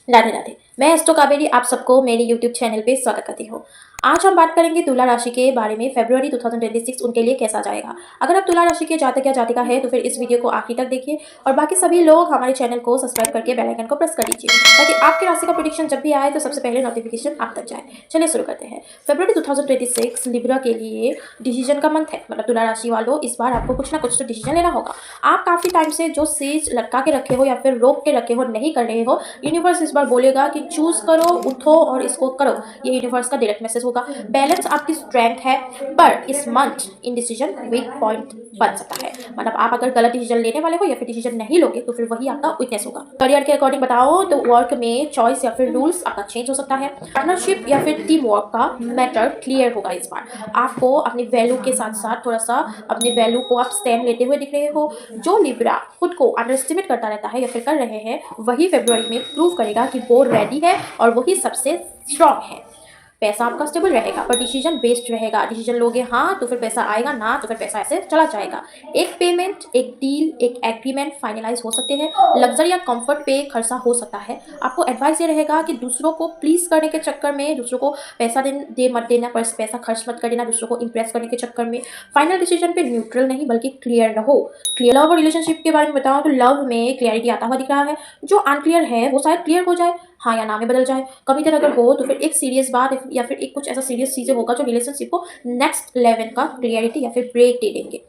राधे राधे। मैं एस्ट्रो कावेरी आप सबको मेरे यूट्यूब चैनल पे स्वागत करती हूँ। आज हम बात करेंगे तुला राशि के बारे में। फरवरी 2026 उनके लिए कैसा जाएगा। अगर आप तुला राशि के जातक या जातिका है तो फिर इस वीडियो को आखिर तक देखिए और बाकी सभी लोग हमारे चैनल को सब्सक्राइब करके बेल आइकन को प्रेस कर दीजिए ताकि आपकी राशि का प्रेडिक्शन जब भी आए तो सबसे पहले नोटिफिकेशन आप तक जाए। चलिए शुरू करते हैं। फरवरी 2026 लिब्रा के लिए डिसीजन का मंथ है। मतलब तुला राशि वालों, इस बार आपको कुछ ना कुछ तो डिसीजन लेना होगा। आप काफी टाइम से जो चीज लटका के रखे हो या फिर रोक के रखे हो, नहीं कर रहे हो, यूनिवर्स इस बार बोलेगा कि चूज करो, उठो और इसको करो। ये यूनिवर्स का डायरेक्ट मैसेज होगा। बैलेंस आपकी स्ट्रेंथ है, पर इस मंथ इंडिसीजन वीक पॉइंट बन सकता है। मतलब आप अगर गलत डिसीजन लेने वाले हो या फिर डिसीजन नहीं लोगे तो फिर वही आपका वीकनेस होगा। करियर के अकॉर्डिंग बताओ तो वर्क में चॉइस या फिर रूल्स आपका चेंज हो सकता है। पार्टनरशिप या फिर टीम वर्क का मैटर क्लियर होगा। इस बार आपको अपनी वैल्यू के साथ साथ थोड़ा सा अपने वैल्यू को आप स्टैंड लेते हुए दिख रहे हो। जो लिब्रा खुद को अंडर एस्टिमेट करता रहता है या फिर कर रहे हैं, वही फरवरी में प्रूव करेगा कि वो रेडी है और वही सबसे स्ट्रांग है। पैसा आपका स्टेबल रहेगा पर डिसीजन बेस्ड रहेगा। डिसीजन लोगे हाँ तो फिर पैसा आएगा, ना तो फिर पैसा ऐसे चला जाएगा। एक पेमेंट, एक डील, एक एग्रीमेंट फाइनलाइज हो सकते हैं। लग्जरी या कंफर्ट पे खर्चा हो सकता है। आपको एडवाइस ये रहेगा कि दूसरों को प्लीज करने के चक्कर में दूसरों को पैसा दे मत देना, पर पैसा खर्च मत कर देना दूसरों को इंप्रेस करने के चक्कर में। फाइनल डिसीजन पे न्यूट्रल नहीं बल्कि क्लियर रहो। क्लियर लव और रिलेशनशिप के बारे में बताओ तो लव में क्लियरिटी आता हुआ दिख रहा है। जो अनक्लियर है वो शायद क्लियर हो जाए, हाँ या ना में बदल जाए। कमिटेड अगर हो तो फिर एक सीरियस बात या फिर एक कुछ ऐसा सीरियस चीजें होगा जो रिलेशनशिप को नेक्स्ट लेवल का क्लियरिटी या फिर ब्रेक दे देंगे।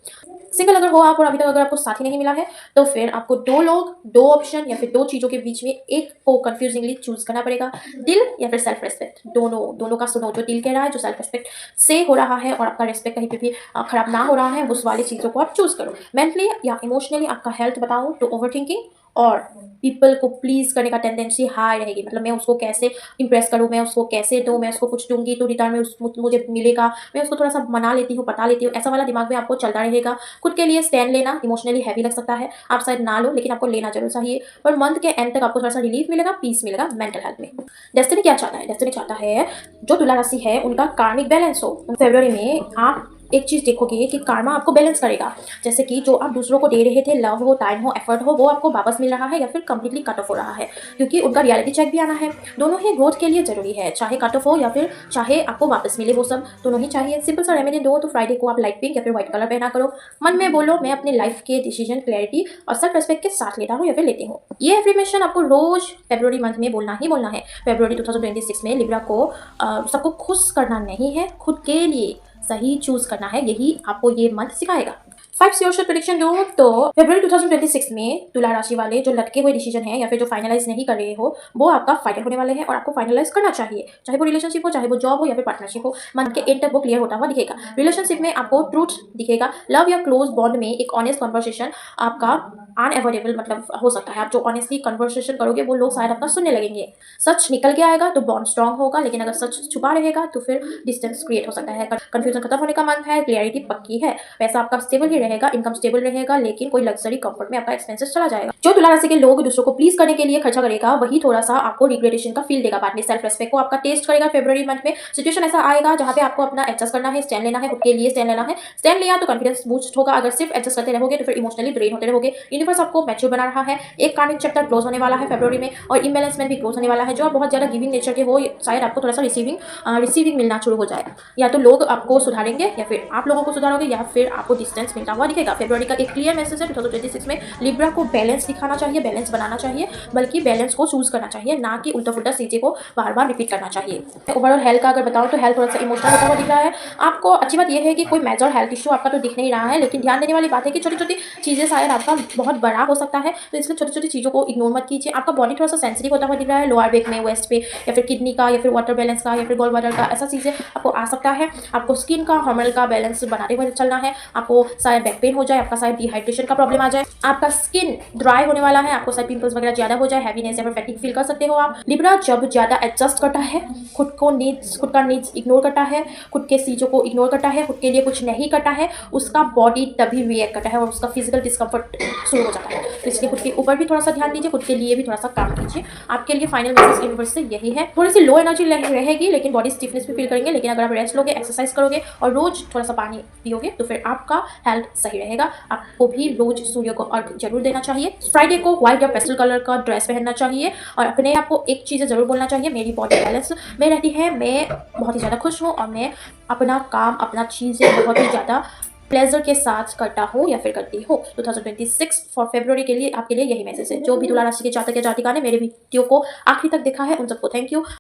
सिंगल अगर हो आप और अभी तक अगर आपको साथी नहीं मिला है तो फिर आपको दो लोग, दो ऑप्शन या फिर दो चीजों के बीच में एक को कंफ्यूजिंगली चूज करना पड़ेगा। दिल या फिर सेल्फ रेस्पेक्ट, दोनों का सुनो। जो दिल कह रहा है, जो सेल्फ रेस्पेक्ट से हो रहा है और आपका रेस्पेक्ट कहीं पे भी खराब ना हो रहा है, उस वाली चीजों को आप चूज करो। मेंटली या इमोशनली आपका हेल्थ बताऊं तो ओवर थिंकिंग और पीपल को प्लीज करने का टेंडेंसी हाई रहेगी। मतलब मैं उसको कैसे इंप्रेस करूँ, मैं उसको कैसे दूँ, मैं उसको कुछ दूंगी तो रिटर्न में मुझे मिलेगा, मैं उसको थोड़ा सा मना लेती हूँ, पता लेती हूँ, ऐसा वाला दिमाग में आपको चलता रहेगा। खुद के लिए स्टैंड लेना इमोशनली हैवी लग सकता है, आप शायद ना लो लेकिन आपको लेना जरूर चाहिए। पर मंथ के एंड तक आपको थोड़ा सा रिलीफ मिलेगा, पीस मिलेगा मेंटल हेल्थ में। डेस्टिनी क्या चाहता है? डेस्टिनी चाहता है जो तुला राशि है उनका कार्मिक बैलेंस हो। फरवरी में आप एक चीज देखोगे कि कार्मा आपको बैलेंस करेगा। जैसे कि जो आप दूसरों को दे रहे थे, लव हो, टाइम हो, एफर्ट हो, वो आपको वापस मिल रहा है या फिर कंप्लीटली कट ऑफ हो रहा है, क्योंकि उनका रियलिटी चेक भी आना है। दोनों ही ग्रोथ के लिए जरूरी है, चाहे कट ऑफ हो या फिर चाहे आपको वापस मिले, वो सब दोनों ही चाहिए। सिंपल सा रेमेडी दो तो फ्राइडे को आप लाइट पिंक या फिर व्हाइट कलर पहना करो। मन में बोलो मैं अपने लाइफ के डिसीजन क्लैरिटी और सेल्फ रेस्पेक्ट के साथ लेता हूँ या फिर लेती हूँ। ये एफर्मेशन आपको रोज फरवरी मंथ में बोलना ही बोलना है। फरवरी 2026 में लिब्रा को सबको खुश करना नहीं है, खुद के लिए सही चूज करना है। यही आपको ये मंथ सिखाएगा। 5 श्योर प्रेडिक्शन दो तो फरवरी 2026 में तुला राशि वाले जो लटके हुए डिसीजन है या फिर जो फाइनलाइज नहीं कर रहे हो, वो आपका फाइनल होने वाले हैं और आपको फाइनलाइज करना चाहिए। चाहे वो रिलेशनशिप हो, चाहे वो जॉब हो या फिर पार्टनरशिप हो, मंथ के एंड तक वो क्लियर होता हुआ दिखेगा। रिलेशनशिप में आपको ट्रूथ दिखेगा। लव या क्लोज बॉन्ड में एक ऑनेस्ट कन्वर्सेशन आपका अनएवॉइडेबल मतलब हो सकता है। आप जो ऑनेस्टली कन्वर्सेशन करोगे वो लोग शायद आपका सुनने लगेंगे। सच निकल के आएगा तो बॉन्ड स्ट्रांग होगा, लेकिन अगर सच छुपा रहेगा तो फिर डिस्टेंस क्रिएट हो सकता है। कंफ्यूजन खत्म होने का मंथ है, क्लियरिटी पक्की है। पैसा आपका स्टेबल ही रहेगा, इनकम स्टेबल रहेगा, लेकिन कोई लग्जरी कंफर्ट में आपका एक्सपेंसेस चला जाएगा। जो तुला राशि के लोग दूसरों को प्लीज करने के लिए खर्चा करेगा वही थोड़ा सा आपको रिग्रेटेशन का फील देगा बाद में। सेल्फ रेस्पेक्ट को आपका टेस्ट करेगा। फरवरी मंथ में सिचुएशन ऐसा आएगा जहां पे आपको अपना एडजस्ट करना है, स्टैंड लेना है, खुद के लिए स्टैंड लेना है। स्टैंड लिया तो कॉन्फिडेंस बूस्ट होगा। अगर सिर्फ एडजस्ट करते रहोगे तो फिर इमोशनली ड्रेन होते रहोगे। यूनिवर्स आपको मैच्योर बना रहा है। एक कार्मिक चैप्टर क्लोज होने वाला है फरवरी में और इम्बैलेंस में भी क्लोज होने वाला है। जो आप बहुत ज्यादा गिविंग नेचर के हो, शायद आपको थोड़ा सा रिसीविंग मिलना शुरू हो जाए। या तो लोग आपको सुधारेंगे या फिर आप लोगों को सुधारोगे या फिर आपको डिस्टेंस मिलता हुआ दिखेगा। फरवरी का एक क्लियर मैसेज है 2026 में लिब्रा को बैलेंस दिखाना चाहिए, बैलेंस बनाना चाहिए, बल्कि बैलेंस को चूज करना चाहिए, ना कि उल्टा पुल्टा चीजें को बार बार रिपीट करना चाहिए। ओवरऑल हेल्थ का अगर बताऊं तो हेल्थ थोड़ा सा इमोशनल होता हुआ दिख रहा है। आपको अच्छी बात यह है कि कोई मेजर हेल्थ इशू आपका तो दिख नहीं रहा है, लेकिन ध्यान देने वाली बात है कि छोटी छोटी चीजें शायद आपका बहुत बड़ा हो सकता है, तो इसलिए छोटी छोटी चीजों को इग्नोर मत कीजिए। आपका बॉडी थोड़ा सा सेंसिटिव होता हुआ दिख रहा है, लोअर बैक में, वेस्ट पे या फिर किडनी का या फिर वाटर बैलेंस का या फिर गॉल ब्लैडर का, ऐसा चीजें आपको आ सकता है। आपको स्किन का हार्मोनल का बैलेंस बनाते हुए चलना है। आपको शायद बैक पेन हो जाए, आपका शायद डिहाइड्रेशन का प्रॉब्लम आ जाए, आपका स्किन ड्राई होने वाला है, आपको शायद पिंपल्स वगैरह ज्यादा हो जाए, हैवीनेस या फिर फैटिग फील कर सकते हो आप। लिब्रा जब ज्यादा एडजस्ट करता है, खुद का नीड्स इग्नोर करता है, खुद के चीजों को इग्नोर करता है, खुद के लिए कुछ नहीं करता है, उसका बॉडी तभी रिएक्ट करता है और उसका फिजिकल डिस्कम्फर्ट शुरू हो जाता है। तो इसलिए खुद के ऊपर भी थोड़ा सा ध्यान दीजिए, खुद के लिए भी थोड़ा सा काम कीजिए। आपके लिए फाइनल मैसेज यूनिवर्स से यही है। थोड़ी सी लो एनर्जी रहेगी, लेकिन बॉडी स्टिफनेस भी फील करेंगे, लेकिन अगर आप रेस्ट लोगे, एक्सरसाइज करोगे और रोज थोड़ा सा पानी पियोगे तो फिर आपका हेल्थ सही रहेगा। आपको भी रोज सूर्य को अर्घ जरूर देना चाहिए। फ्राइडे को व्हाइट या पेस्टल कलर का ड्रेस पहनना चाहिए और अपने आप को एक चीज़ ज़रूर बोलना चाहिए, मेरी बॉडी बैलेंस में रहती है, मैं बहुत ही ज़्यादा खुश हूँ और मैं अपना काम, अपना चीज़ें बहुत ही ज़्यादा प्लेजर के साथ करता हो या फिर करती हो। 2026 फॉर फरवरी के लिए आपके लिए यही मैसेज है। जो भी तुला राशि के जातक या जातिका ने मेरे वीडियो को आखिरी तक देखा है उन सबको थैंक यू।